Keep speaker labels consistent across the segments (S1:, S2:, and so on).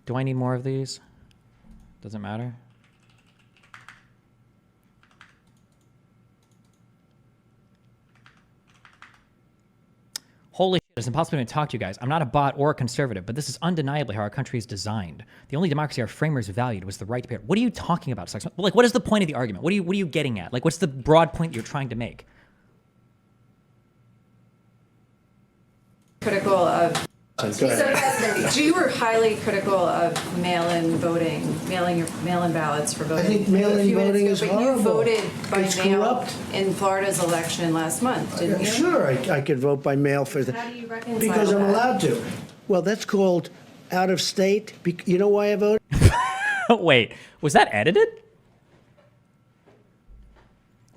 S1: Do I need more of these? Doesn't matter. Holy shit, it's impossible to talk to you guys. I'm not a bot or a conservative, but this is undeniably how our country is designed. The only democracy our framers valued was the right to bear. What are you talking about, sex? Like, what is the point of the argument? What are you getting at? Like, what's the broad point you're trying to make?
S2: Critical of... So you were highly critical of mail-in voting, mail-in ballots for voting.
S3: I think mail-in voting is horrible.
S2: But you voted by
S3: It's
S2: mail
S3: corrupt.
S2: in Florida's election last month, didn't you?
S3: Sure, I could vote by mail for that.
S2: How do you reconcile
S3: Because I'm
S2: that?
S3: allowed to. Well, that's called out of state. You know why I voted?
S1: Wait, was that edited?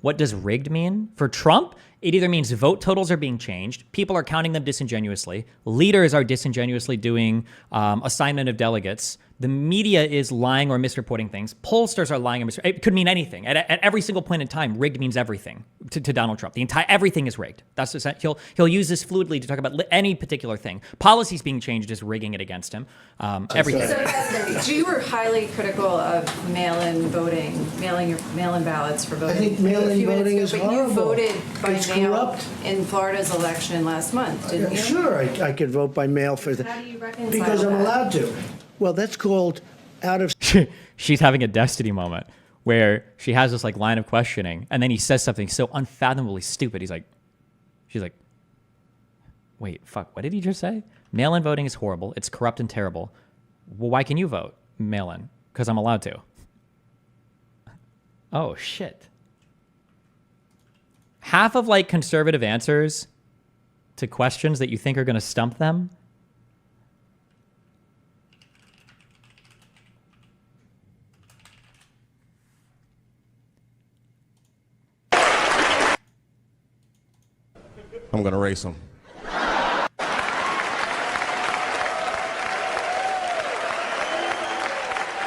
S1: What does rigged mean? For Trump, it either means vote totals are being changed, people are counting them disingenuously, leaders are disingenuously doing assignment of delegates, the media is lying or misreporting things, pollsters are lying or misreporting. It could mean anything. At every single point in time, rigged means everything to Donald Trump. Everything is rigged. That's just, he'll use this fluidly to talk about any particular thing. Policies being changed is rigging it against him. Everything.
S2: So you were highly critical of mail-in voting, mail-in ballots for voting.
S3: I think mail-in voting is horrible.
S2: But you voted by
S3: It's
S2: mail
S3: corrupt.
S2: in Florida's election last month, didn't you?
S3: Sure, I could vote by mail for that.
S2: How do you reconcile
S3: Because I'm
S2: that?
S3: allowed to. Well, that's called out of...
S1: She's having a destiny moment where she has this like line of questioning and then he says something so unfathomably stupid. She's like, wait, fuck, what did he just say? Mail-in voting is horrible. It's corrupt and terrible. Well, why can you vote mail-in? Because I'm allowed to. Oh, shit. Half of like conservative answers to questions that you think are going to stump them.
S4: I'm gonna race him.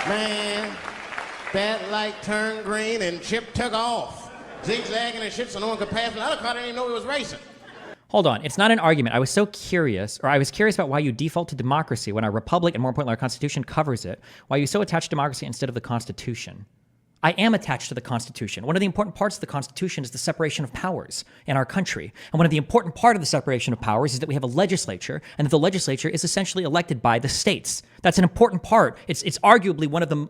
S4: Man, that light turned green and Chip took off. Zigzagging and shit so no one could pass me. I didn't even know he was racing.
S1: Hold on, it's not an argument. I was curious about why you default to democracy when our republic, and more importantly, our Constitution covers it. Why you so attach to democracy instead of the Constitution? I am attached to the Constitution. One of the important parts of the Constitution is the separation of powers in our country. And one of the important part of the separation of powers is that we have a legislature, and that the legislature is essentially elected by the states. That's an important part. It's arguably one of the...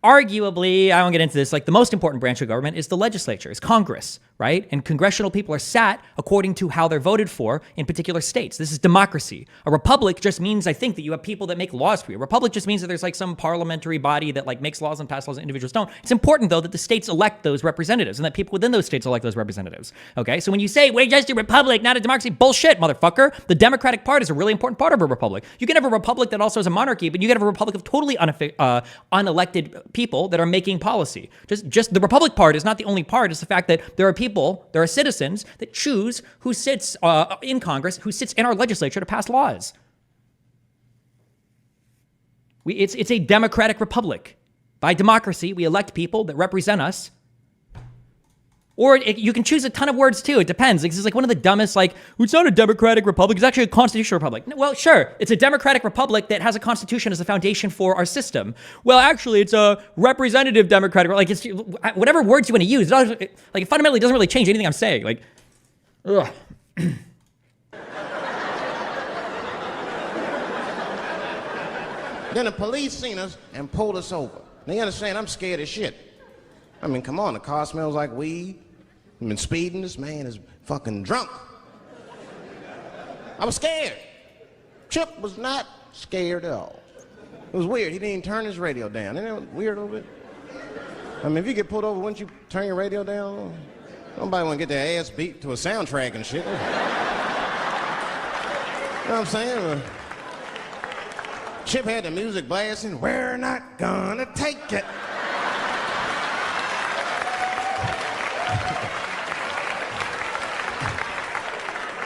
S1: Arguably, I won't get into this, like the most important branch of government is the legislature, is Congress, right? And congressional people are sat according to how they're voted for in particular states. This is democracy. A republic just means, I think, that you have people that make laws for you. A republic just means that there's like some parliamentary body that like makes laws and passes laws and individuals don't. It's important, though, that the states elect those representatives and that people within those states elect those representatives, okay? So when you say, we're just a republic, not a democracy, bullshit, motherfucker. The Democratic part is a really important part of a republic. You can have a republic that also is a monarchy, but you can have a republic of totally unelected people that are making policy. Just the republic part is not the only part. It's the fact that there are citizens that choose who sits in Congress, who sits in our legislature to pass laws. It's a democratic republic. By democracy, we elect people that represent us. Or you can choose a ton of words too. It depends. It's like one of the dumbest, like, it's not a democratic republic. It's actually a constitutional republic. Well, sure. It's a democratic republic that has a constitution as a foundation for our system. Well, actually, it's a representative democratic, like it's whatever words you want to use. It fundamentally doesn't really change anything I'm saying. Like, ugh.
S4: Then the police seen us and pulled us over. Now you understand, I'm scared as shit. I mean, come on, the car smells like weed. I've been speeding, this man is fucking drunk. I was scared. Chip was not scared at all. It was weird, he didn't even turn his radio down. Isn't that weird a little bit? I mean, if you get pulled over, wouldn't you turn your radio down? Nobody want to get their ass beat to a soundtrack and shit. You know what I'm saying? Chip had the music blasting, we're not gonna take it.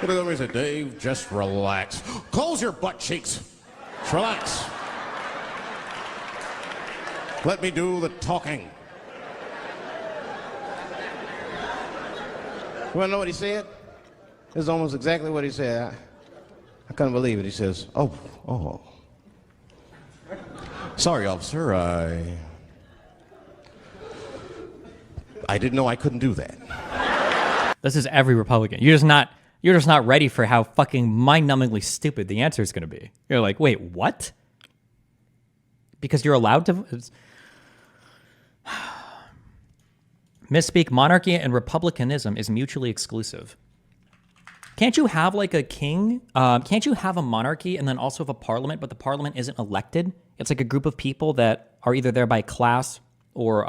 S4: He looked over and said, Dave, just relax. Close your butt cheeks. Just relax. Let me do the talking. You wanna know what he said? This is almost exactly what he said. I couldn't believe it. He says, oh. Sorry, officer. I didn't know I couldn't do that.
S1: This is every Republican. You're just not ready for how fucking mind-numbingly stupid the answer is going to be. You're like, wait, what? Because you're allowed to misspeak. Monarchy and republicanism is mutually exclusive. Can't you have like a king? Can't you have a monarchy and then also have a parliament, but the parliament isn't elected? It's like a group of people that are either there by class or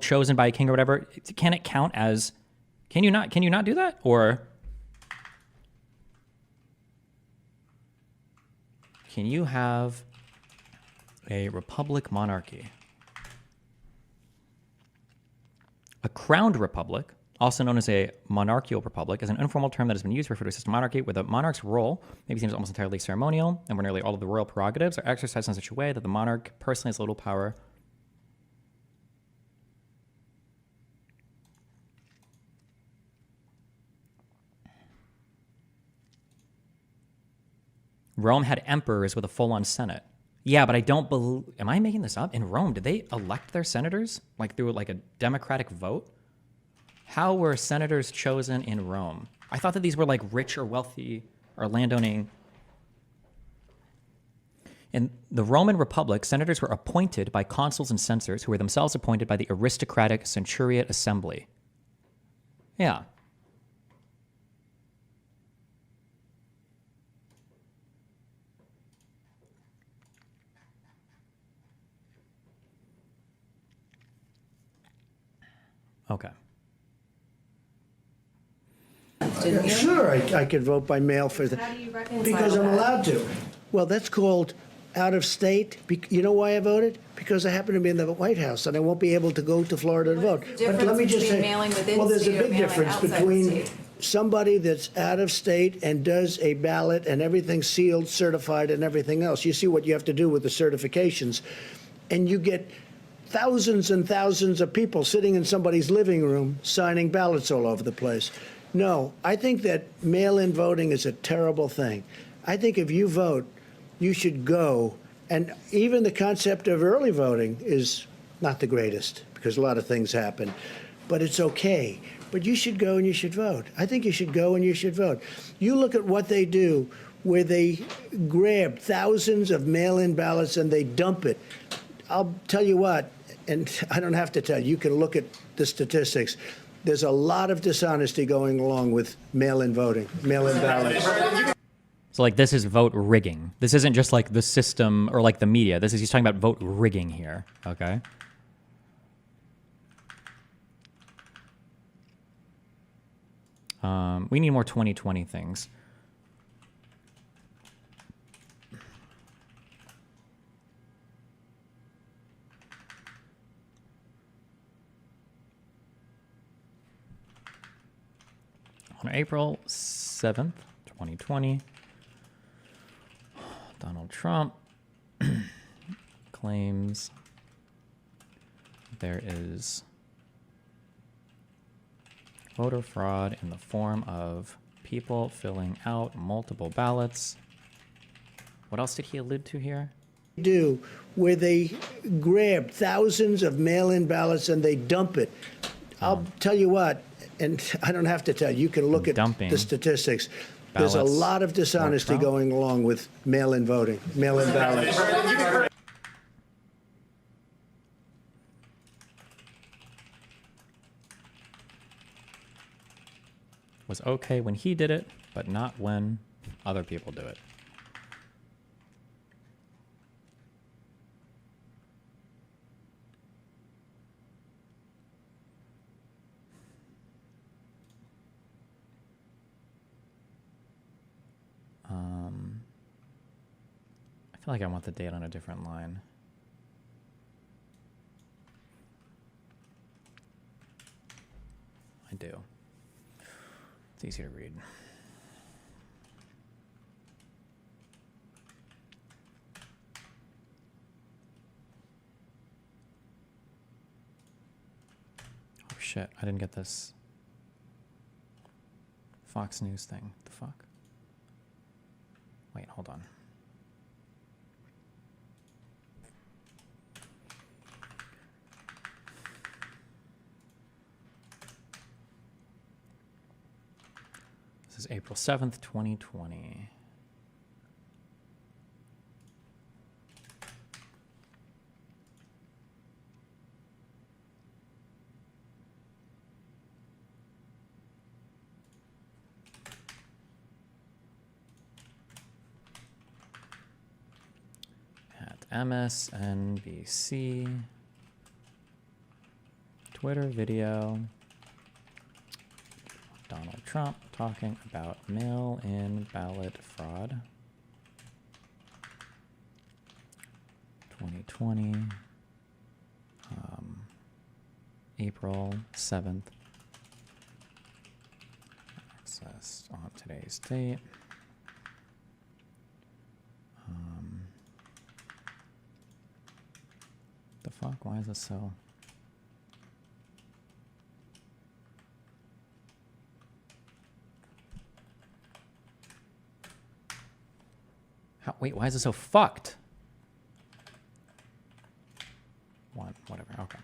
S1: chosen by a king or whatever. Can it count as? Can you not do that? Or can you have a republic monarchy? A crowned republic, also known as a monarchical republic, is an informal term that has been used to refer to a system of monarchy where the monarch's role may be seen as almost entirely ceremonial and where nearly all of the royal prerogatives are exercised in such a way that the monarch personally has little power. Rome had emperors with a full-on senate. Yeah, but I don't believe... Am I making this up? In Rome, did they elect their senators? Like through like a democratic vote? How were senators chosen in Rome? I thought that these were like rich or wealthy or landowning. In the Roman Republic, senators were appointed by consuls and censors who were themselves appointed by the aristocratic centuriate assembly. Yeah. Okay.
S2: Didn't you?
S3: Sure, I could vote by mail for
S2: How do you reconcile
S3: because I'm
S2: that?
S3: allowed to. Well, that's called out of state. You know why I voted? Because I happen to be in the White House and I won't be able to go to Florida to vote.
S2: What's the difference between mailing within
S3: well, there's a
S2: state or
S3: big
S2: mailing
S3: difference
S2: outside the
S3: between
S2: state?
S3: somebody that's out of state and does a ballot and everything sealed, certified, and everything else. You see what you have to do with the certifications, and you get thousands and thousands of people sitting in somebody's living room signing ballots all over the place. No, I think that mail-in voting is a terrible thing. I think if you vote, you should go. And even the concept of early voting is not the greatest because a lot of things happen. But it's okay. But you should go and you should vote. I think you should go and you should vote. You look at what they do where they grab thousands of mail-in ballots and they dump it. I'll tell you what, and I don't have to tell you, you can look at the statistics. There's a lot of dishonesty going along with mail-in voting, mail-in ballots.
S1: So like this is vote rigging. This isn't just like the system or like the media. He's talking about vote rigging here. Okay. We need more 2020 things. On April 7th, 2020, Donald Trump claims there is voter fraud in the form of people filling out multiple ballots. What else did he allude to here?
S3: Do where they grab thousands of mail-in ballots and they dump it. I'll tell you what, and I don't have to tell you, you can look at
S1: Dumping
S3: the statistics. There's a
S1: ballots
S3: lot of dishonesty
S1: for Trump.
S3: going along with mail-in voting, mail-in ballots.
S1: Was okay when he did it, but not when other people do it. I feel like I want the date on a different line. I do. It's easy to read. Oh shit, I didn't get this Fox News thing. The fuck? Wait, hold on. is April 7th, 2020. At MSNBC, Twitter video, Donald Trump talking about mail-in ballot fraud. 2020, April 7th. Accessed on today's date. The fuck? Why is this so? Wait, why is it so fucked? Whatever, okay.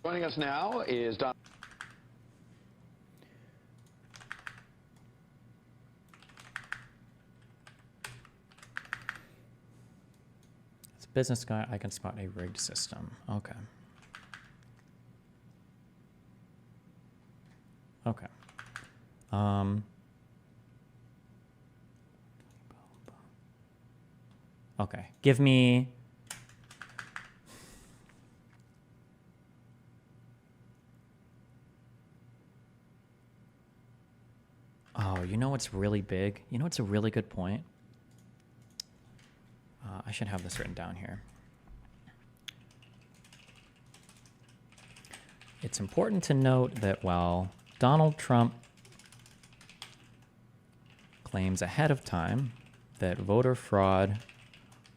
S5: Joining us now is Don.
S1: As a business guy, I can spot a rigged system. Okay. Okay. Okay. Give me. Oh, you know what's really big? You know what's a really good point? I should have this written down here. It's important to note that while Donald Trump claims ahead of time that voter fraud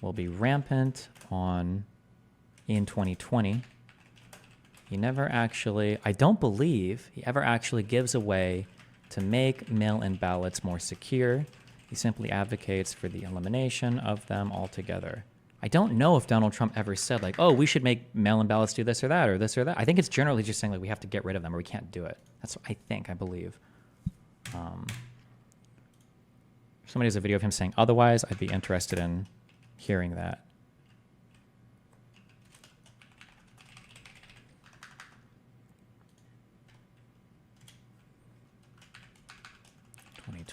S1: will be rampant in 2020, he never actually, I don't believe he ever actually gives a way to make mail-in ballots more secure. He simply advocates for the elimination of them altogether. I don't know if Donald Trump ever said, like, oh, we should make mail-in ballots do this or that, or this or that. I think it's generally just saying, like, we have to get rid of them or we can't do it. That's what I believe. If somebody has a video of him saying otherwise, I'd be interested in hearing that.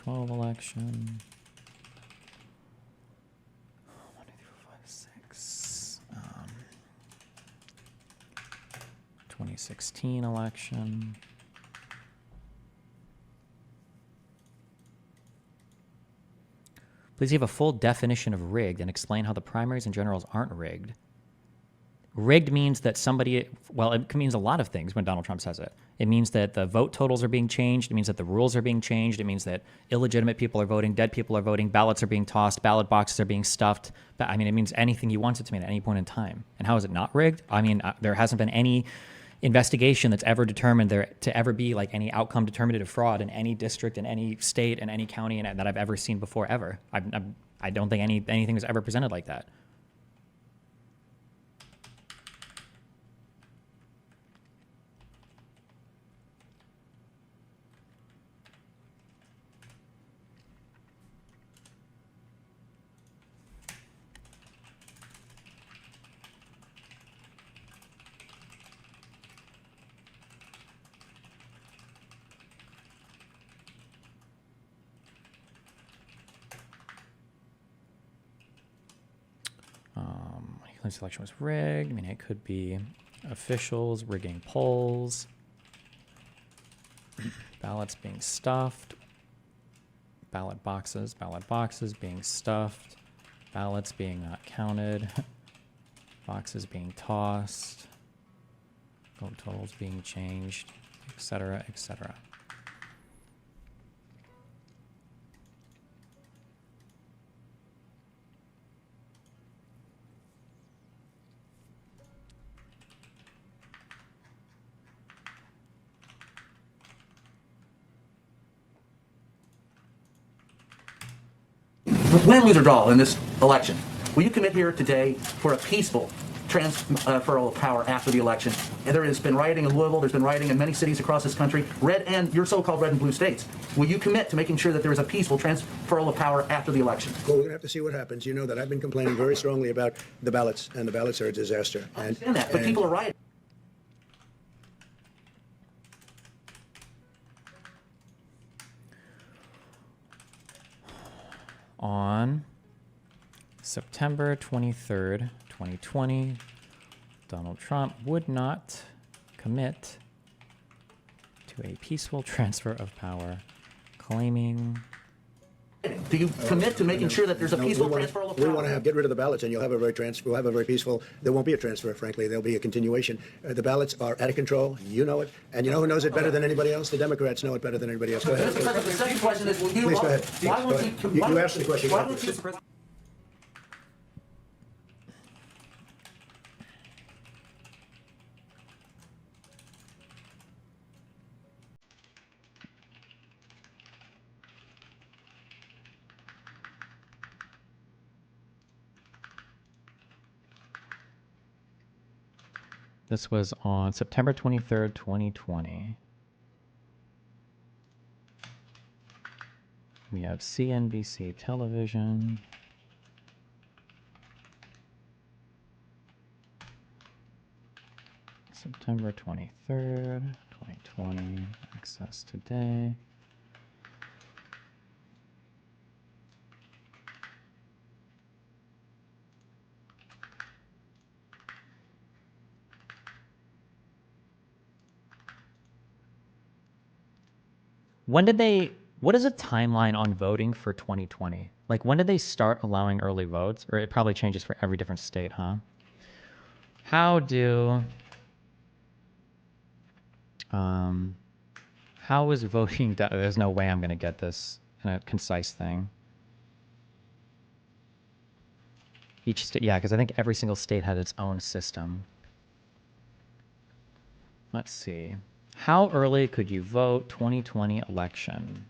S1: Election. 1, 2, 3, 4, 5, 6. 2016 election. Please give a full definition of rigged and explain how the primaries and generals aren't rigged. Rigged means that somebody, well, it means a lot of things when Donald Trump says it. It means that the vote totals are being changed. It means that the rules are being changed. It means that illegitimate people are voting, dead people are voting, ballots are being tossed, ballot boxes are being stuffed. But I mean, it means anything he wants it to mean at any point in time. And how is it not rigged? I mean, there hasn't been any investigation that's ever determined there to ever be like any outcome determinative fraud in any district, in any state, in any county, and that I've ever seen before, ever. I don't think anything was ever presented like that. He claims the election was rigged. I mean, it could be officials rigging polls, ballots being stuffed, ballot boxes being stuffed, ballots being not counted, boxes being tossed, vote totals being changed, etc., etc.
S6: win, lose, or draw in this election, will you commit here today for a peaceful transferal of power after the election? And there has been rioting in Louisville, there's been rioting in many cities across this country, red and your so-called red and blue states. Will you commit to making sure that there is a peaceful transferal of power after the election?
S3: Well, we're going to have to see what happens. You know that I've been complaining very strongly about the ballots, and the ballots are a disaster.
S6: I understand that, but people are rioting.
S1: On September 23rd, 2020, Donald Trump would not commit to a peaceful transfer of power, claiming...
S6: Do you commit to making sure that there's a peaceful transfer of power?
S3: We want to get rid of the ballots, and you'll have a we'll have a very peaceful. There won't be a transfer, frankly. There'll be a continuation. The ballots are out of control. You know it, and you know who knows it better than anybody else? The Democrats know it better than anybody else. Go ahead.
S6: The second question is, will you...
S3: Please go ahead.
S6: Why won't you...
S3: You asked the question.
S6: Why won't you...
S1: This was on September 23rd, 2020. We have CNBC television. September 23rd, 2020. Access today. When did they, what is a timeline on voting for 2020? Like, when did they start allowing early votes? Or it probably changes for every different state, huh? How is voting done? There's no way I'm going to get this in a concise thing. Each state, yeah, because I think every single state had its own system. Let's see. How early could you vote 2020 election?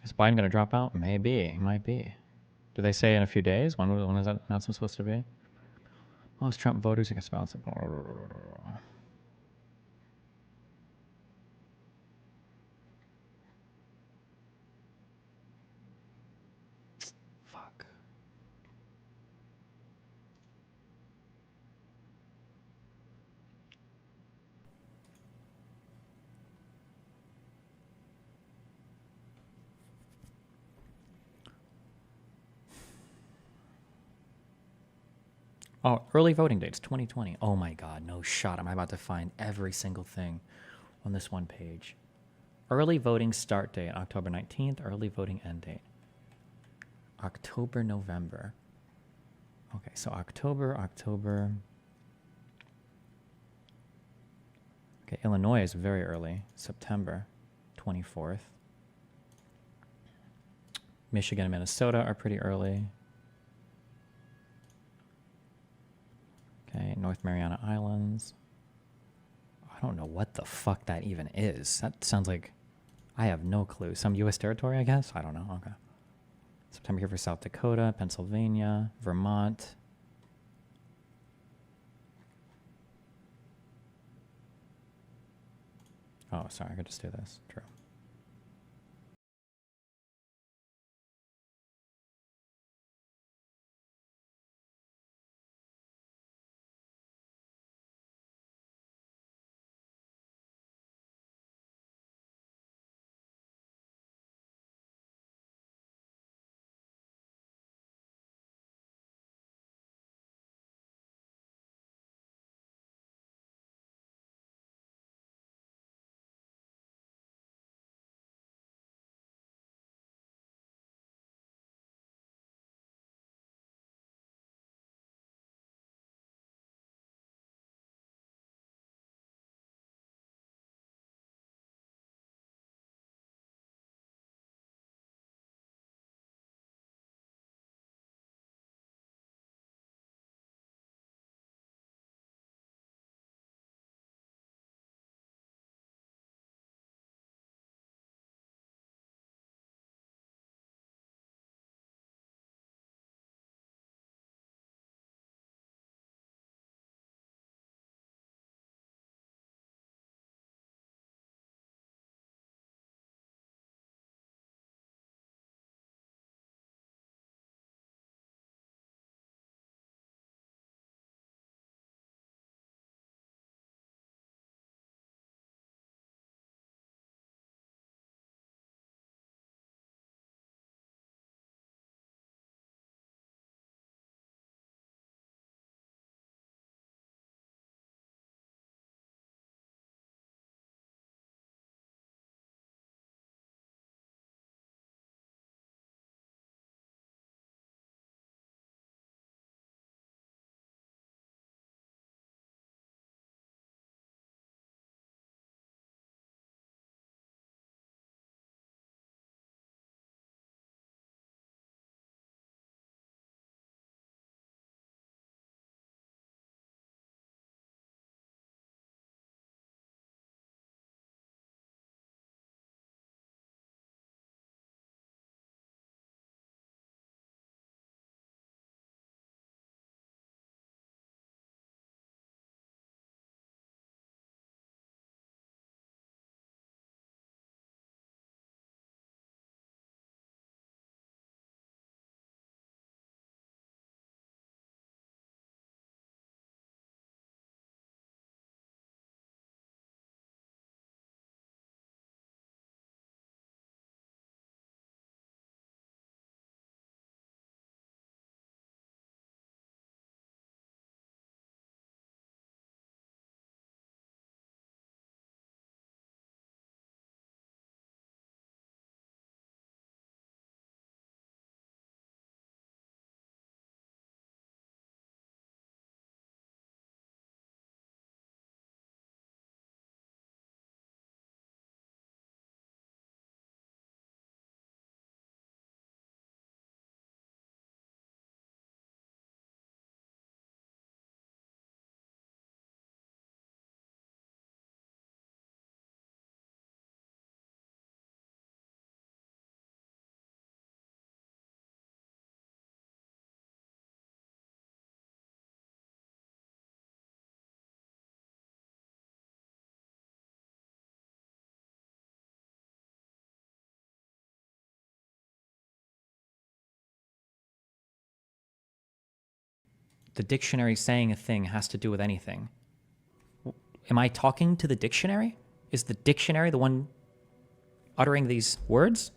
S1: Is Biden going to drop out? Maybe. Might be. Do they say in a few days? When is that announcement supposed to be? Most Trump voters against ballots. Fuck. Oh, early voting dates, 2020. Oh my God, no shot. Am I about to find every single thing on this one page? Early voting start date, October 19th. Early voting end date, October, November. Okay, so October. Okay, Illinois is very early, September 24th. Michigan and Minnesota are pretty early. Okay, North Mariana Islands. I don't know what the fuck that even is. That sounds like, I have no clue. Some U.S. territory, I guess? I don't know. Okay. September here for South Dakota, Pennsylvania, Vermont. Oh, sorry, I could just do this. True. the dictionary saying a thing has to do with anything. Am I talking to the dictionary? Is the dictionary the one uttering these words?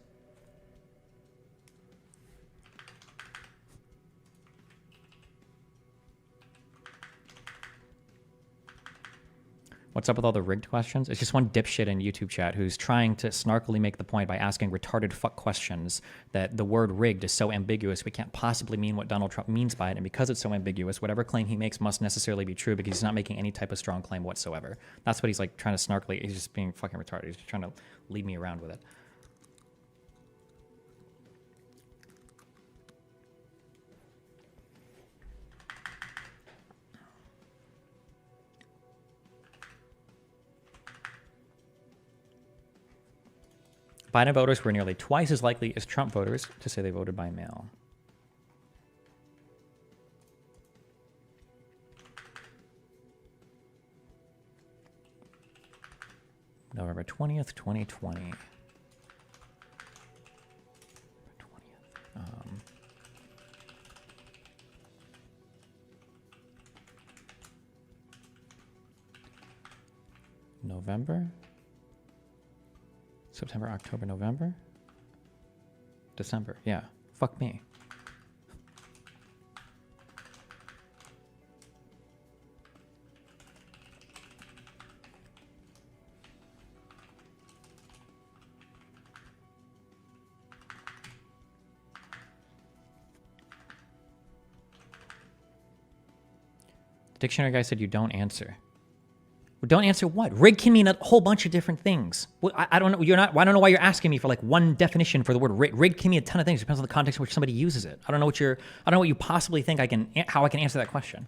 S1: What's up with all the rigged questions? It's just one dipshit in YouTube chat who's trying to snarkily make the point by asking retarded fuck questions that the word rigged is so ambiguous we can't possibly mean what Donald Trump means by it, and because it's so ambiguous, whatever claim he makes must necessarily be true because he's not making any type of strong claim whatsoever. That's what he's like trying to snarkily, he's just being fucking retarded. He's just trying to lead me around with it. Biden voters were nearly twice as likely as Trump voters to say they voted by mail. November 20th, 2020. 20th. November? September, October, November? December, yeah. Fuck me. The dictionary guy said you don't answer. Well, don't answer what? Rig can mean a whole bunch of different things. Well, I don't know. I don't know why you're asking me for like one definition for the word rig. Rig can mean a ton of things. It depends on the context in which somebody uses it. I don't know what you possibly think how I can answer that question.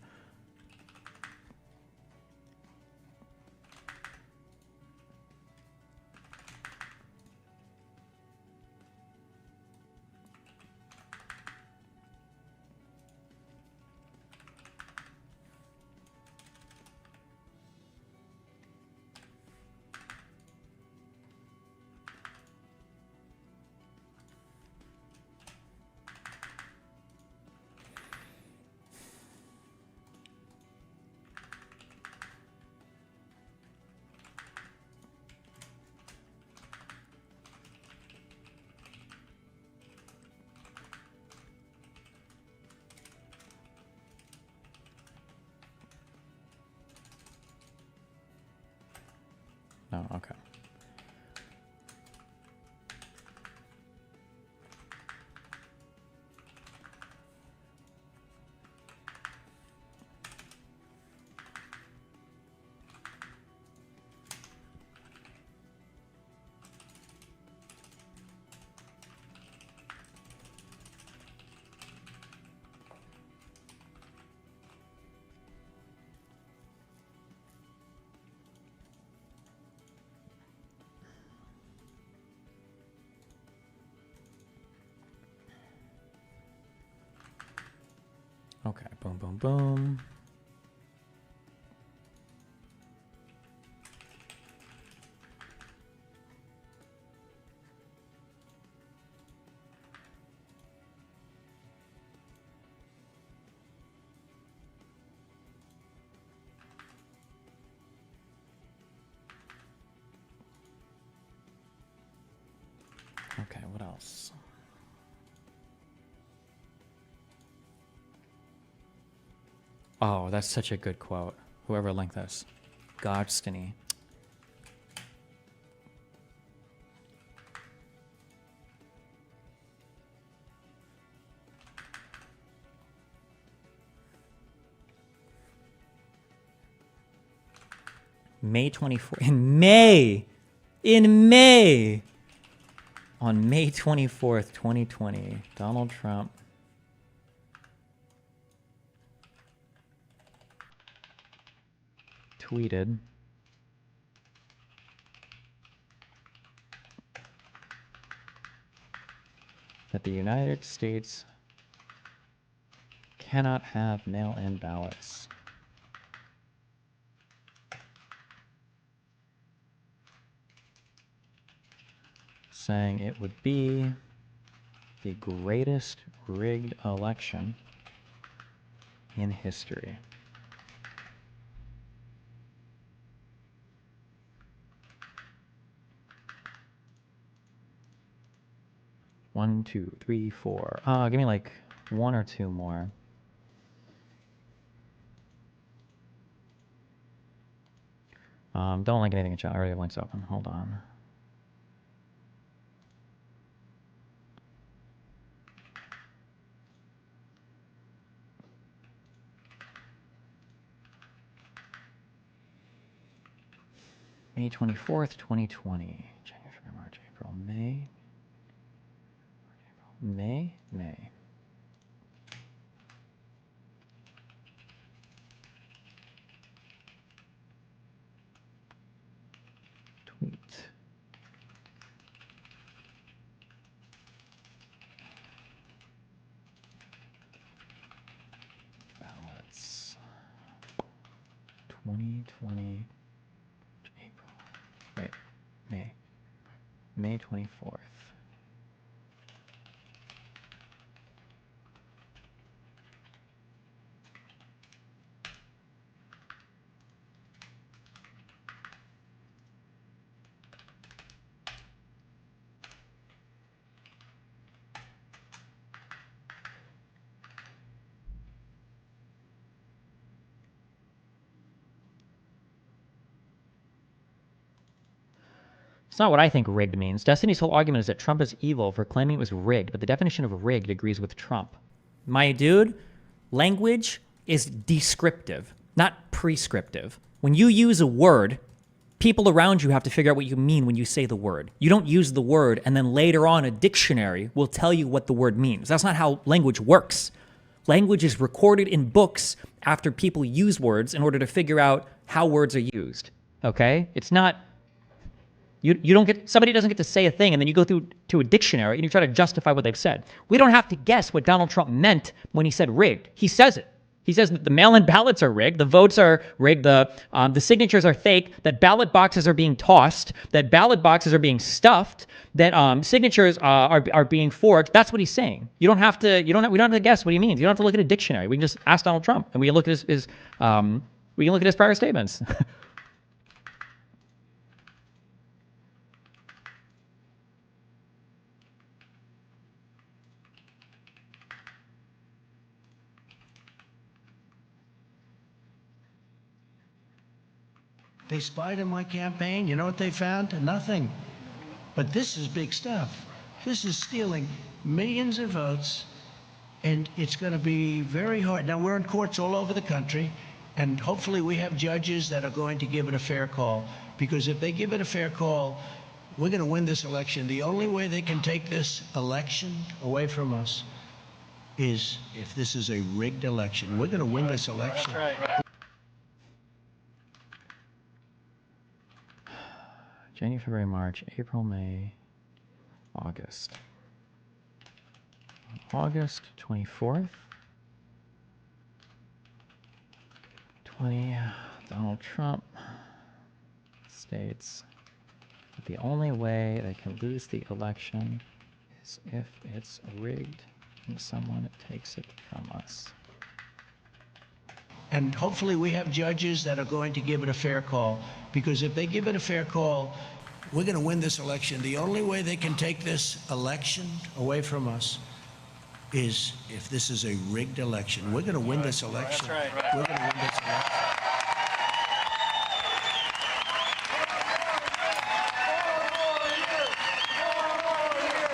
S1: Oh, okay. Okay, boom, boom, boom. Okay, what else? Oh, that's such a good quote. Whoever linked this. Godstiny. May 24th. In May! On May 24th, 2020, Donald Trump tweeted that the United States cannot have mail-in ballots. Saying it would be the greatest rigged election in history. One, two, three, four. Give me like one or two more. Don't link anything in chat. I already have links open. Hold on. May 24th, 2020. January, February, March, April, May. May. Tweet. Ballots. 2020. April. Wait. May 24th. It's not what I think rigged means. Destiny's whole argument is that Trump is evil for claiming it was rigged, but the definition of rigged agrees with Trump. My dude, language is descriptive, not prescriptive. When you use a word, people around you have to figure out what you mean when you say the word. You don't use the word and then later on a dictionary will tell you what the word means. That's not how language works. Language is recorded in books after people use words in order to figure out how words are used. Okay? It's not... You don't get, somebody doesn't get to say a thing and then you go through to a dictionary and you try to justify what they've said. We don't have to guess what Donald Trump meant when he said rigged. He says it. He says that the mail-in ballots are rigged, the votes are rigged, the signatures are fake, that ballot boxes are being tossed, that ballot boxes are being stuffed, that signatures are being forged. That's what he's saying. We don't have to guess what he means. You don't have to look at a dictionary. We can just ask Donald Trump and we can look at his prior statements.
S3: They spied on my campaign. You know what they found? Nothing. But this is big stuff. This is stealing millions of votes, and it's going to be very hard. Now, we're in courts all over the country, and hopefully we have judges that are going to give it a fair call, because if they give it a fair call, we're going to win this election. The only way they can take this election away from us is if this is a rigged election. We're going to win this election.
S7: That's right.
S1: January, February, March, April, May, August. August 24th. 20, Donald Trump states that the only way they can lose the election is if it's rigged and someone takes it from us.
S3: And hopefully we have judges that are going to give it a fair call, because if they give it a fair call, we're going to win this election. The only way they can take this election away from us is if this is a rigged election. We're going to win this election.
S7: That's right.
S3: We're going to win this election.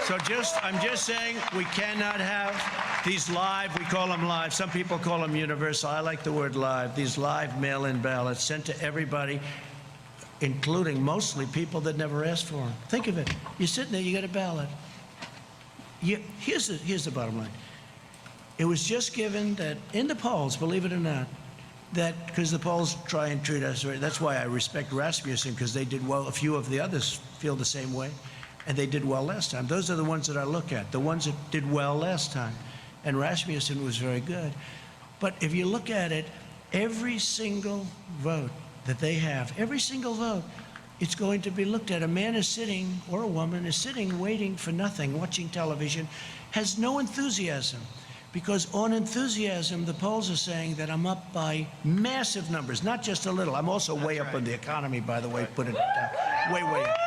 S3: So I'm just saying we cannot have these live, we call them live, some people call them universal, I like the word live, these live mail-in ballots sent to everybody, including mostly people that never asked for them. Think of it, you're sitting there, you get a ballot. Here's the bottom line. It was just given that in the polls, believe it or not, that because the polls try and treat us right, that's why I respect Rasmussen, because they did well, a few of the others feel the same way. And they did well last time. Those are the ones that I look at, the ones that did well last time. And Rasmussen was very good. But if you look at it, every single vote that they have, every single vote, it's going to be looked at. A man is sitting, or a woman is sitting, waiting for nothing, watching television, has no enthusiasm. Because on enthusiasm, the polls are saying that I'm up by massive numbers, not just a little. I'm also way up on the economy, by the way, put it down. Way up.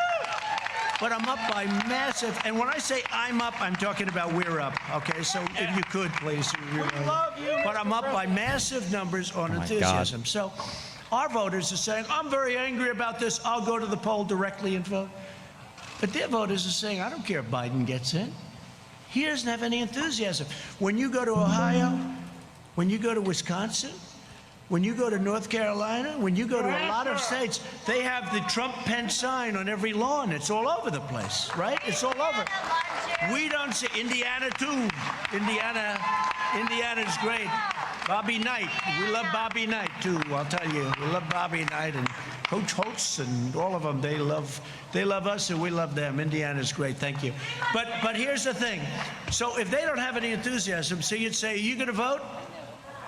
S3: But I'm up by massive, and when I say I'm up, I'm talking about we're up, okay? So if you could, please. We love you. But I'm up by massive numbers on enthusiasm. So our voters are saying, I'm very angry about this. I'll go to the poll directly and vote. But their voters are saying, I don't care if Biden gets in. He doesn't have any enthusiasm. When you go to Ohio, when you go to Wisconsin, when you go to North Carolina, when you go to a lot of states, they have the Trump-Pence sign on every lawn. It's all over the place, right? It's all over. We don't see Indiana, too. Indiana's great. Bobby Knight. We love Bobby Knight, too, I'll tell you. We love Bobby Knight and Coach Holtz and all of them. They love us and we love them. Indiana's great, thank you. But here's the thing. So if they don't have any enthusiasm, so you'd say, are you going to vote?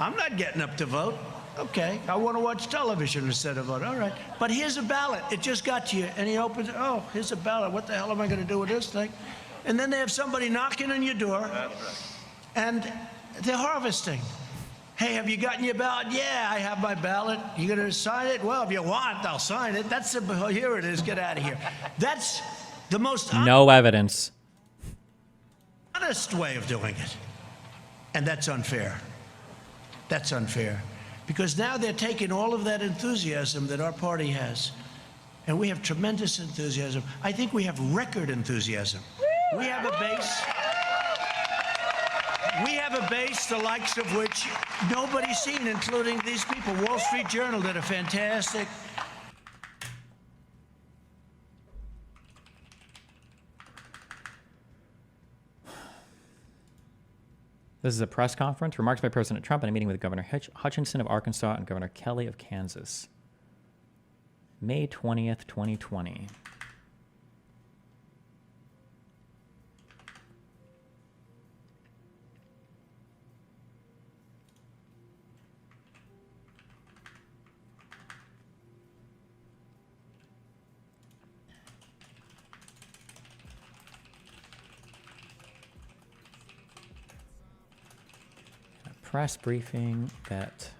S3: I'm not getting up to vote. Okay, I want to watch television instead of vote. All right. But here's a ballot. It just got to you. And he opens it. Oh, here's a ballot. What the hell am I going to do with this thing? And then they have somebody knocking on your door. And they're harvesting. Hey, have you gotten your ballot? Yeah, I have my ballot. You going to sign it? Well, if you want, I'll sign it. That's the, here it is. Get out of here. That's the most
S1: No evidence.
S3: honest way of doing it. And that's unfair. That's unfair. Because now they're taking all of that enthusiasm that our party has, and we have tremendous enthusiasm. I think we have record enthusiasm. We have a base. We have a base the likes of which nobody's seen, including these people. Wall Street Journal did a fantastic.
S1: This is a press conference. Remarks by President Trump in a meeting with Governor Hutchinson of Arkansas and Governor Kelly of Kansas. May 20th, 2020. Press briefing that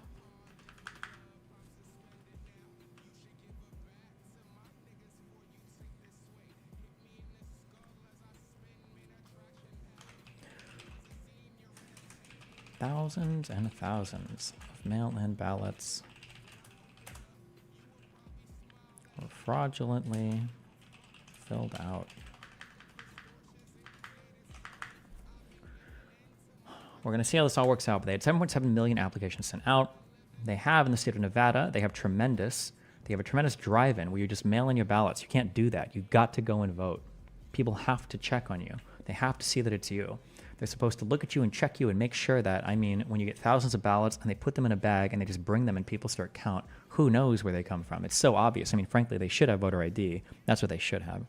S1: thousands and thousands of mail-in ballots were fraudulently filled out. We're going to see how this all works out, but they had 7.7 million applications sent out. They have, in the state of Nevada, they have a tremendous drive-in where you just mail in your ballots. You can't do that. You got to go and vote. People have to check on you. They have to see that it's you. They're supposed to look at you and check you and make sure that, I mean, when you get thousands of ballots and they put them in a bag and they just bring them and people start count, who knows where they come from? It's so obvious. I mean, frankly, they should have voter ID. That's what they should have.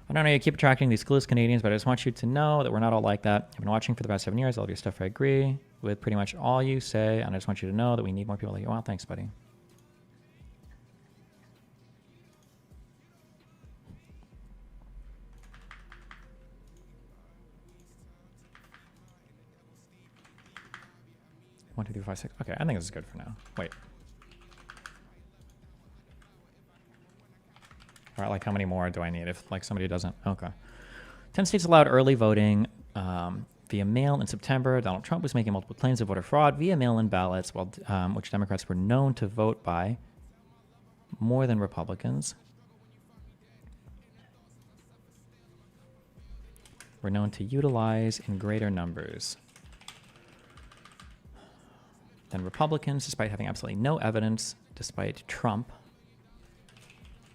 S1: I don't know, you keep attracting these clueless Canadians, but I just want you to know that we're not all like that. I've been watching for the past 7 years. All of your stuff I agree with pretty much all you say, and I just want you to know that we need more people like you. Well, thanks, buddy. One, two, three, five, six. Okay, I think this is good for now. Wait. All right, like how many more do I need if like somebody doesn't? Okay. 10 states allowed early voting via mail in September. Donald Trump was making multiple claims of voter fraud via mail-in ballots, which Democrats were known to vote by more than Republicans. Were known to utilize in greater numbers than Republicans, despite having absolutely no evidence, despite Trump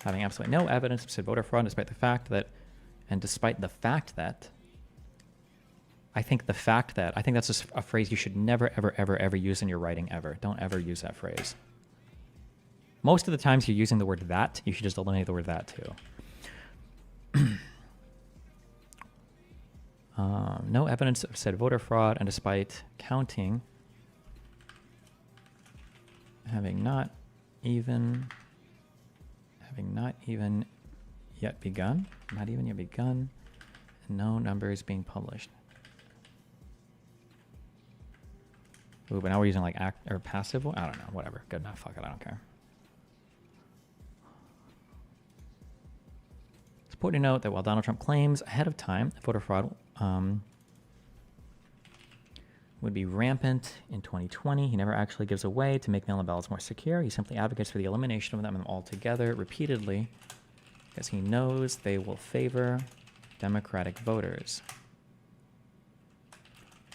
S1: having absolutely no evidence of said voter fraud, despite the fact that, I think that's just a phrase you should never, ever, ever, ever use in your writing ever. Don't ever use that phrase. Most of the times you're using the word that, you should just eliminate the word that too. No evidence of said voter fraud, and despite counting, having not even yet begun, and no numbers being published. Ooh, but now we're using like act or passive. I don't know. Whatever. Good enough. Fuck it. I don't care. It's important to note that while Donald Trump claims ahead of time voter fraud would be rampant in 2020, he never actually gives a way to make mail-in ballots more secure. He simply advocates for the elimination of them altogether repeatedly because he knows they will favor Democratic voters.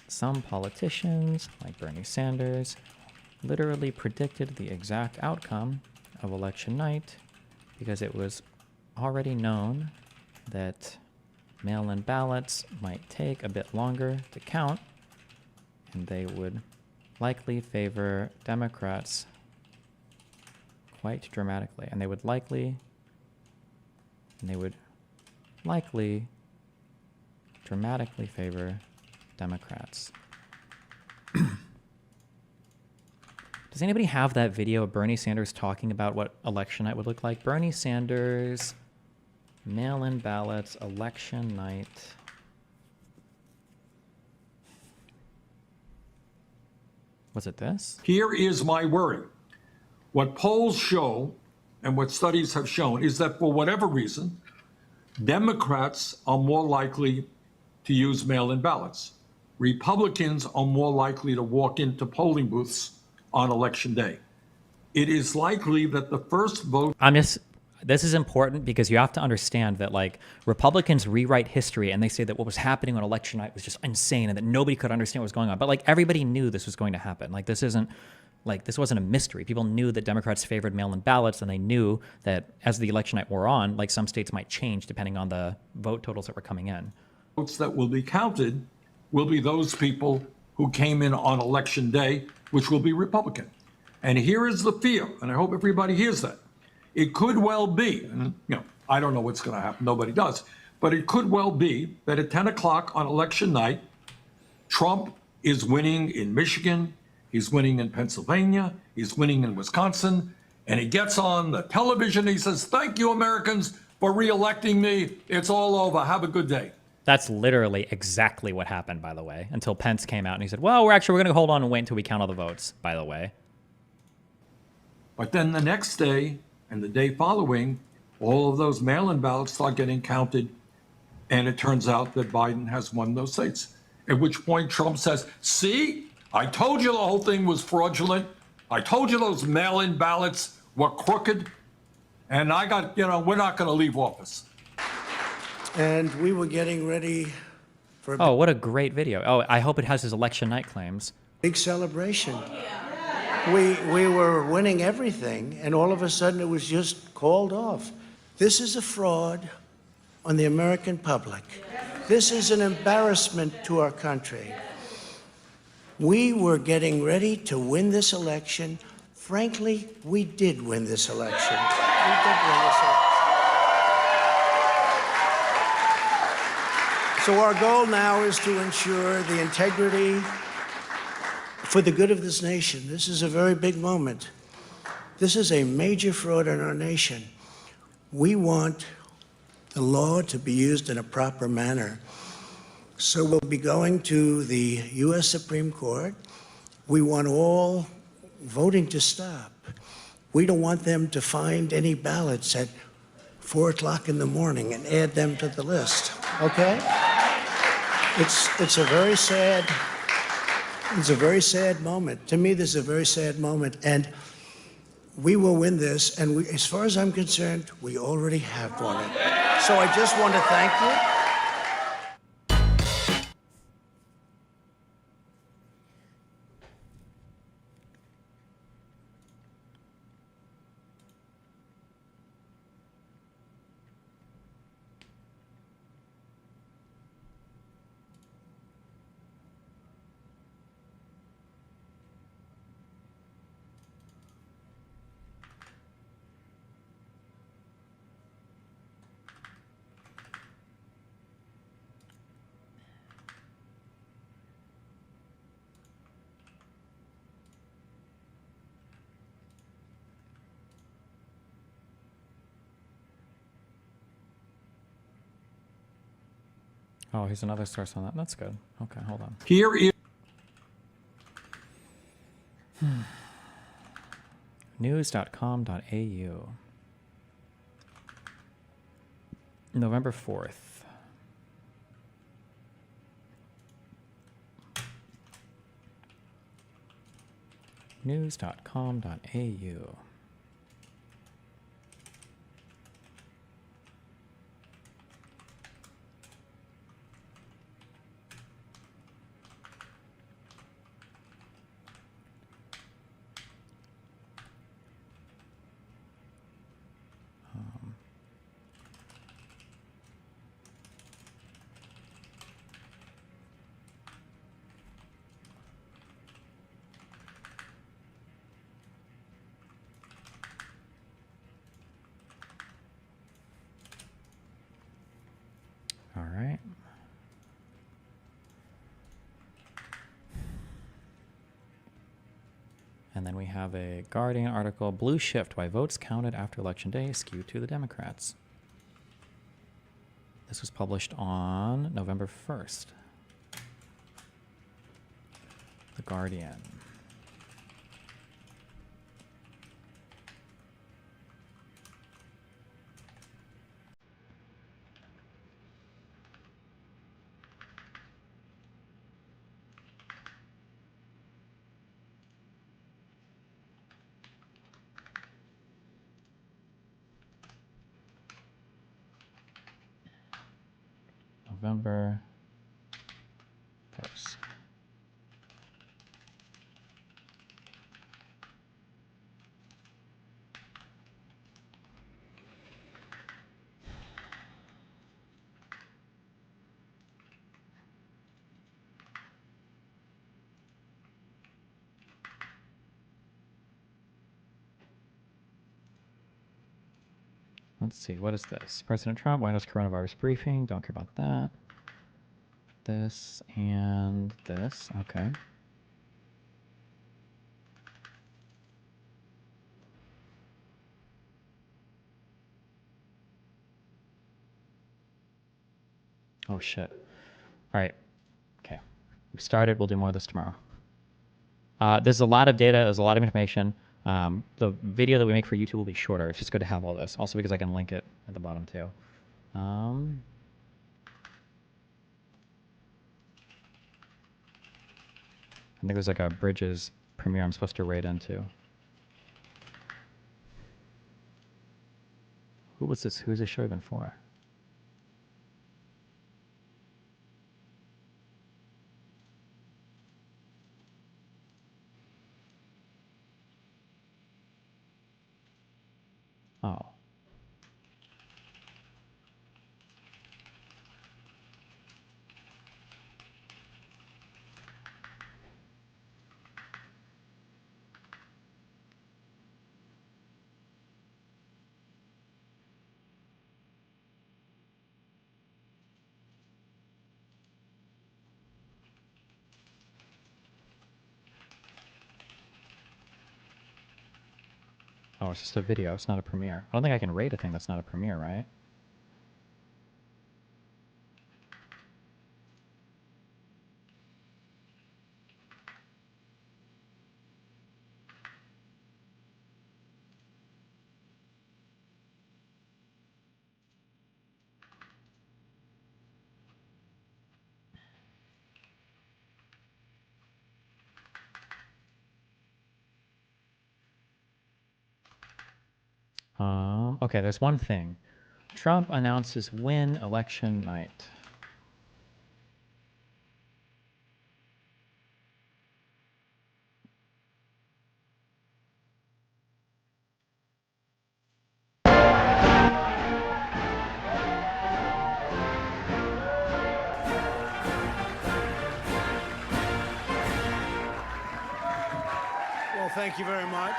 S1: Some politicians, like Bernie Sanders, literally predicted the exact outcome of election night because it was already known that mail-in ballots might take a bit longer to count, and they would likely favor Democrats quite dramatically. And they would likely dramatically favor Democrats. Does anybody have that video of Bernie Sanders talking about what election night would look like? Bernie Sanders, mail-in ballots, election night. Was it this?
S7: Here is my worry. What polls show and what studies have shown is that for whatever reason, Democrats are more likely to use mail-in ballots. Republicans are more likely to walk into polling booths on election day. It is likely that the first vote...
S1: This is important because you have to understand that, like, Republicans rewrite history and they say that what was happening on election night was just insane and that nobody could understand what was going on. But, like, everybody knew this was going to happen. Like, this wasn't a mystery. People knew that Democrats favored mail-in ballots, and they knew that as the election night wore on, like, some states might change depending on the vote totals that were coming in.
S7: Votes that will be counted will be those people who came in on election day, which will be Republican. And here is the fear, and I hope everybody hears that. It could well be, and I don't know what's going to happen, nobody does, but it could well be that at 10 o'clock on election night, Trump is winning in Michigan, he's winning in Pennsylvania, he's winning in Wisconsin, and he gets on the television, he says, "Thank you, Americans, for re-electing me. It's all over. Have a good day."
S1: That's literally exactly what happened, by the way, until Pence came out and he said, well, we're going to hold on and wait until we count all the votes, by the way.
S7: But then the next day and the day following, all of those mail-in ballots start getting counted, and it turns out that Biden has won those states. At which point Trump says, "See, I told you the whole thing was fraudulent. I told you those mail-in ballots were crooked, and we're not going to leave office."
S3: And we were getting ready for
S1: Oh, what a great video. Oh, I hope it has his election night claims.
S3: big celebration. We were winning everything, and all of a sudden it was just called off. This is a fraud on the American public. This is an embarrassment to our country. We were getting ready to win this election. Frankly, we did win this election. We did win this election. So our goal now is to ensure the integrity for the good of this nation. This is a very big moment. This is a major fraud in our nation. We want the law to be used in a proper manner. So we'll be going to the U.S. Supreme Court. We want all voting to stop. We don't want them to find any ballots at 4 o'clock in the morning and add them to the list, okay? It's a very sad moment. To me, this is a very sad moment, and we will win this, and as far as I'm concerned, we already have won it. So I just want to thank you.
S1: Oh, here's another source on that. That's good. Okay, hold on.
S7: Here is
S1: News.com.au. November 4th. News.com.au. All right. And then we have a Guardian article, Blue Shift, Why Votes Counted After Election Day Skew to the Democrats. This was published on November 1st. The Guardian. November 1st. Let's see, what is this? President Trump, White House coronavirus briefing. Don't care about that. This and this. Okay. Oh, shit. All right. Okay. We started. We'll do more of this tomorrow. There's a lot of data. There's a lot of information. The video that we make for YouTube will be shorter. It's just good to have all this. Also because I can link it at the bottom too. I think there's like a Bridges premiere I'm supposed to raid into. Who was this? Who's this show even for? Oh. Oh, it's just a video. It's not a premiere. I don't think I can rate a thing that's not a premiere, right? Okay, there's one thing. Trump announces win election night.
S3: Well, thank you very much.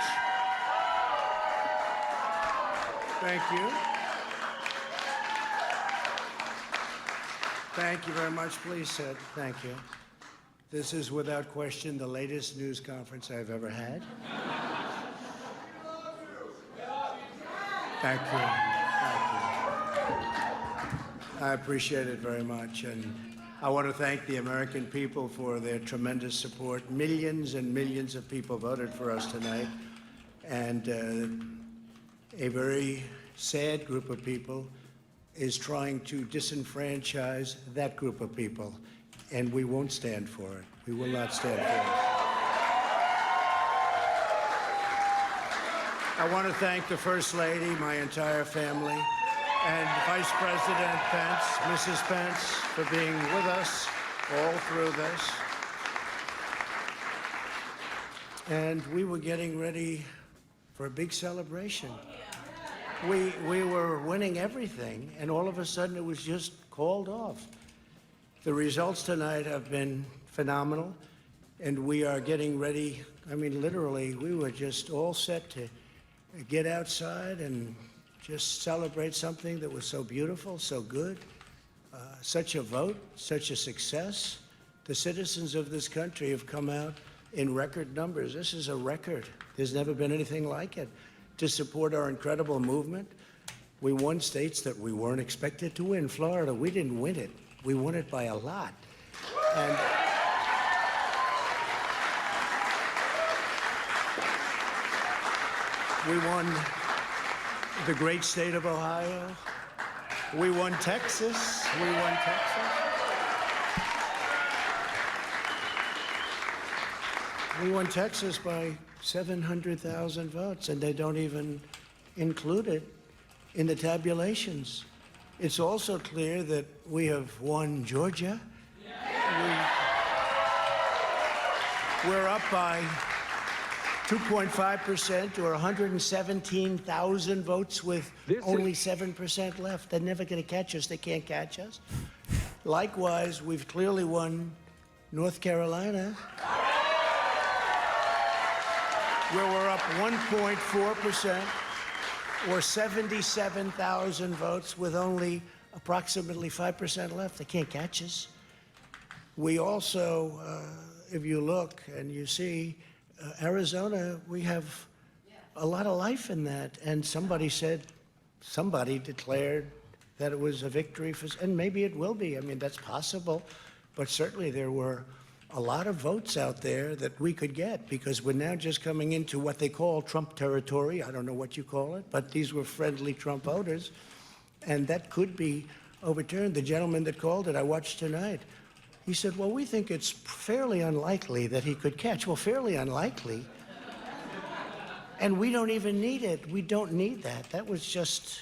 S3: Thank you. Thank you very much. Please sit. Thank you. This is without question the latest news conference I've ever had. Thank you. Thank you. I appreciate it very much. And I want to thank the American people for their tremendous support. Millions and millions of people voted for us tonight, and a very sad group of people is trying to disenfranchise that group of people, and we won't stand for it. We will not stand for it. I want to thank the First Lady, my entire family, and Vice President Pence, Mrs. Pence, for being with us all through this. And we were getting ready for a big celebration. We were winning everything, and all of a sudden it was just called off. The results tonight have been phenomenal, and we are getting ready. I mean, literally, we were just all set to get outside and just celebrate something that was so beautiful, so good, such a vote, such a success. The citizens of this country have come out in record numbers. This is a record. There's never been anything like it. To support our incredible movement, we won states that we weren't expected to win. Florida, we didn't win it. We won it by a lot. And we won the great state of Ohio. We won Texas. We won Texas. We won Texas by 700,000 votes, and they don't even include it in the tabulations. It's also clear that we have won Georgia. We're up by 2.5% or 117,000 votes with only 7% left. They're never going to catch us. They can't catch us. Likewise, we've clearly won North Carolina, where we're up 1.4% or 77,000 votes with only approximately 5% left. They can't catch us. We also, if you look and you see, Arizona, we have a lot of life in that. And somebody declared that it was a victory for, and maybe it will be. I mean, that's possible. But certainly there were a lot of votes out there that we could get, because we're now just coming into what they call Trump territory. I don't know what you call it, but these were friendly Trump voters. And that could be overturned. The gentleman that called it, I watched tonight, he said, well, we think it's fairly unlikely that he could catch. Well, fairly unlikely. And we don't even need it. We don't need that. That was just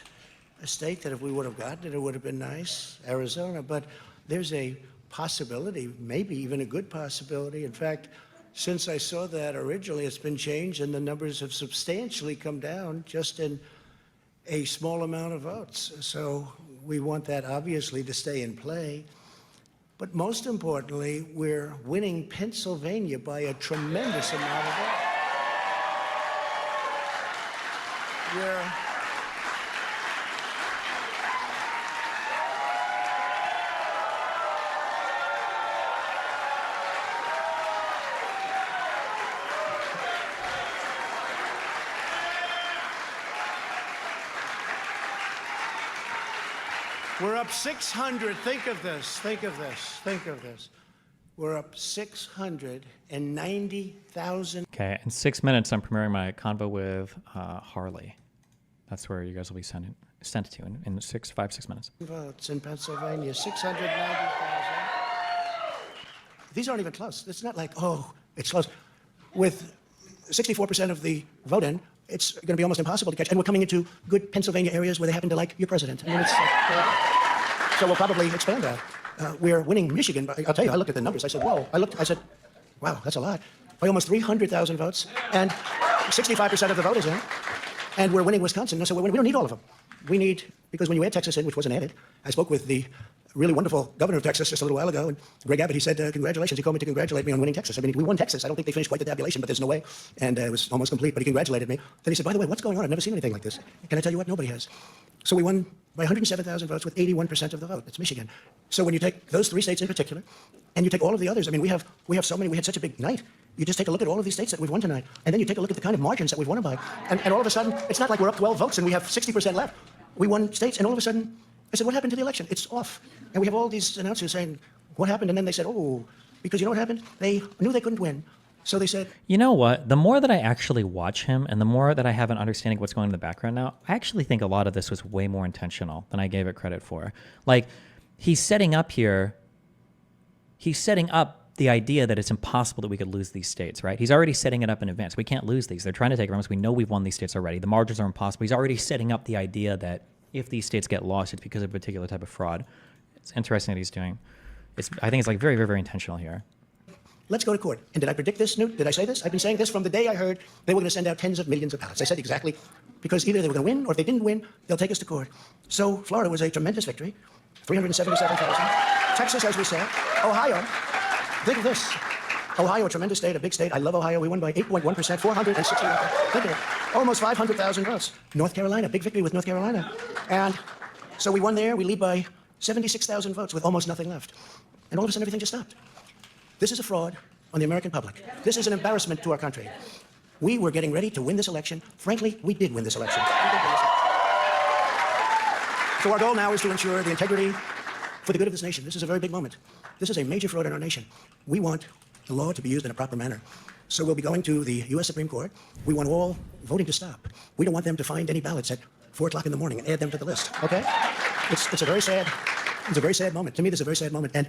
S3: a state that if we would have gotten it, it would have been nice, Arizona. But there's a possibility, maybe even a good possibility. In fact, since I saw that originally, it's been changed, and the numbers have substantially come down just in a small amount of votes. So we want that, obviously, to stay in play. But most importantly, we're winning Pennsylvania by a tremendous amount of votes. We're up 600. Think of this. Think of this. Think of this. We're up 690,000.
S1: Okay, in 6 minutes, I'm premiering my convo with Harley. That's where you guys will be sent to in 5, 6 minutes.
S3: Votes in Pennsylvania, 690,000. These aren't even close. It's not like, oh, it's close. With 64% of the vote in, it's going to be almost impossible to catch. And we're coming into good Pennsylvania areas where they happen to like your president. I mean, so we'll probably expand that. We're winning Michigan. I'll tell you, I looked at the numbers. I said, whoa. I said, wow, that's a lot. By almost 300,000 votes. And 65% of the vote is in. And we're winning Wisconsin. So we don't need all of them. We need, because when you add Texas in, which wasn't added, I spoke with the really wonderful governor of Texas just a little while ago, and Greg Abbott, he said, congratulations. He called me to congratulate me on winning Texas. I mean, we won Texas. I don't think they finished quite the tabulation, but there's no way. And it was almost complete, but he congratulated me. Then he said, by the way, what's going on? I've never seen anything like this. Can I tell you what? Nobody has. So we won by 107,000 votes with 81% of the vote. That's Michigan. So when you take those 3 states in particular, and you take all of the others, I mean, we have so many, we had such a big night. You just take a look at all of these states that we've won tonight, and then you take a look at the kind of margins that we've won them by. And all of a sudden, it's not like we're up 12 votes and we have 60% left. We won states, and all of a sudden, I said, what happened to the election? It's off. And we have all these announcers saying, what happened? And then they said, oh, because you know what happened? They knew they couldn't win. So they said,
S1: You know what? The more that I actually watch him and the more that I have an understanding of what's going on in the background now, I actually think a lot of this was way more intentional than I gave it credit for. Like, he's setting up the idea that it's impossible that we could lose these states, right? He's already setting it up in advance. We can't lose these. They're trying to take remembrance. We know we've won these states already. The margins are impossible. He's already setting up the idea that if these states get lost, it's because of a particular type of fraud. It's interesting that he's doing. I think it's like very, very, very intentional here.
S3: let's go to court. And did I predict this, Newt? Did I say this? I've been saying this from the day I heard they were going to send out tens of millions of ballots. I said exactly, because either they were going to win, or if they didn't win, they'll take us to court. So Florida was a tremendous victory, 377,000. Texas, as we said. Ohio, think of this. Ohio, a tremendous state, a big state. I love Ohio. We won by 8.1%, 460. Think of it. Almost 500,000 votes. North Carolina, big victory with North Carolina. And so we won there. We lead by 76,000 votes with almost nothing left. And all of a sudden, everything just stopped. This is a fraud on the American public. This is an embarrassment to our country. We were getting ready to win this election. Frankly, we did win this election. So our goal now is to ensure the integrity for the good of this nation. This is a very big moment. This is a major fraud in our nation. We want the law to be used in a proper manner. So we'll be going to the U.S. Supreme Court. We want all voting to stop. We don't want them to find any ballots at 4 o'clock in the morning and add them to the list, okay? It's a very sad moment. To me, this is a very sad moment. And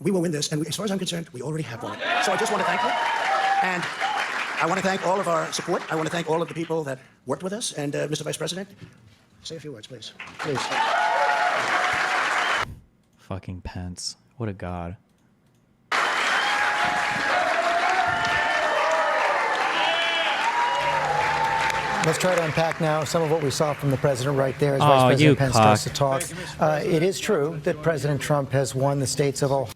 S3: we will win this. And as far as I'm concerned, we already have won it. So I just want to thank you. And I want to thank all of our support. I want to thank all of the people that worked with us. And Mr. Vice President, say a few words, please. Please.
S1: Fucking Pence. What a god.
S8: Let's try to unpack now some of what we saw from the president right there as Vice President Pence starts to talk. It is true that President Trump has won the states of Ohio.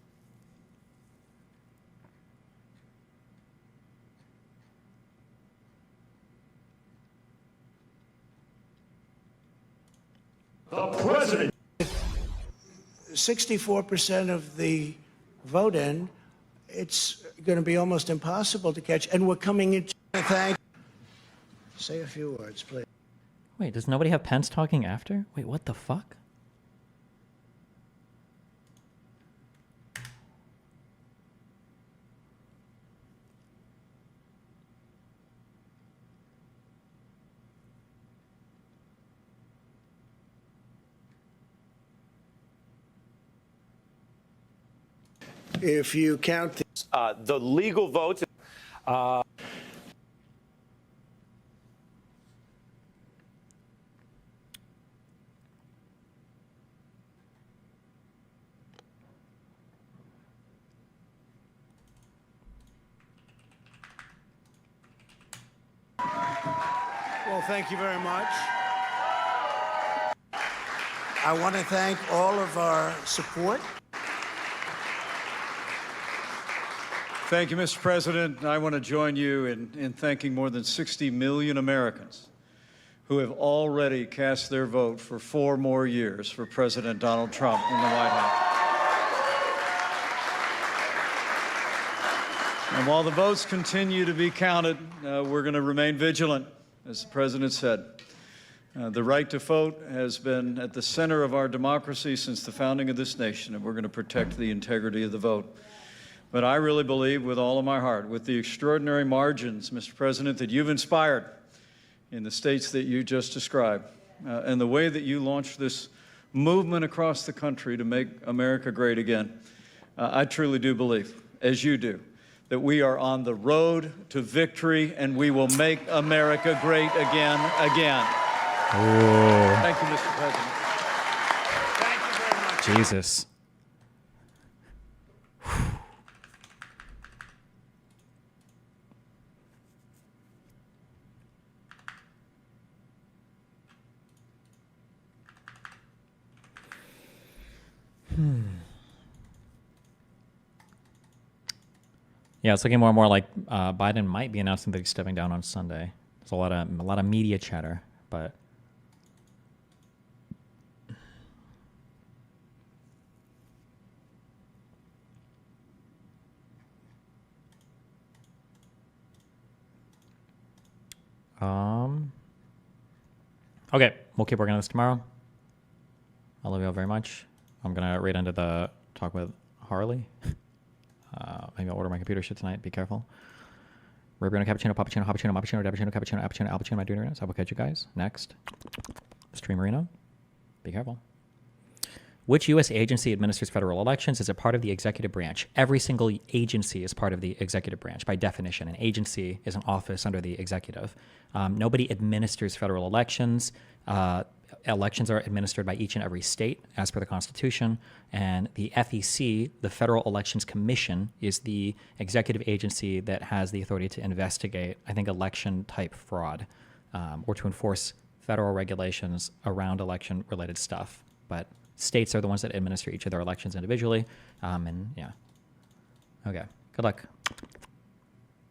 S3: The president. 64% of the vote in, it's going to be almost impossible to catch. And we're coming into Say a few words, please.
S1: Wait, does nobody have Pence talking after? Wait, what the fuck?
S3: If you count
S9: the legal votes.
S3: Well, thank you very much. I want to thank all of our support.
S10: Thank you, Mr. President. I want to join you in thanking more than 60 million Americans who have already cast their vote for 4 more years for President Donald Trump in the White House. And while the votes continue to be counted, we're going to remain vigilant, as the President said. The right to vote has been at the center of our democracy since the founding of this nation, and we're going to protect the integrity of the vote. But I really believe with all of my heart, with the extraordinary margins, Mr. President, that you've inspired in the states that you just described, and the way that you launched this movement across the country to make America great again, I truly do believe, as you do, that we are on the road to victory and we will make America great again.
S1: Ooh.
S10: Thank you, Mr. President.
S3: Thank you very much.
S1: Jesus. Yeah, it's looking more and more like Biden might be announcing that he's stepping down on Sunday. There's a lot of media chatter, but okay, we'll keep working on this tomorrow. I love you all very much. I'm gonna read into the talk with Harley. Maybe I'll order my computer shit tonight. Be careful. Ribena, cappuccino, puppuccino, cappuccino, cappuccino, cappuccino, cappuccino, cappuccino, cappuccino. Am I doing it right now? So I will catch you guys. Next. Streamerino. Be careful. Which U.S. agency administers federal elections? Is it part of the executive branch? Every single agency is part of the executive branch by definition. An agency is an office under the executive. Nobody administers federal elections. Elections are administered by each and every state as per the Constitution. And the FEC, the Federal Elections Commission, is the executive agency that has the authority to investigate, I think, election-type fraud or to enforce federal regulations around election-related stuff. But states are the ones that administer each of their elections individually. And yeah. Okay. Good luck.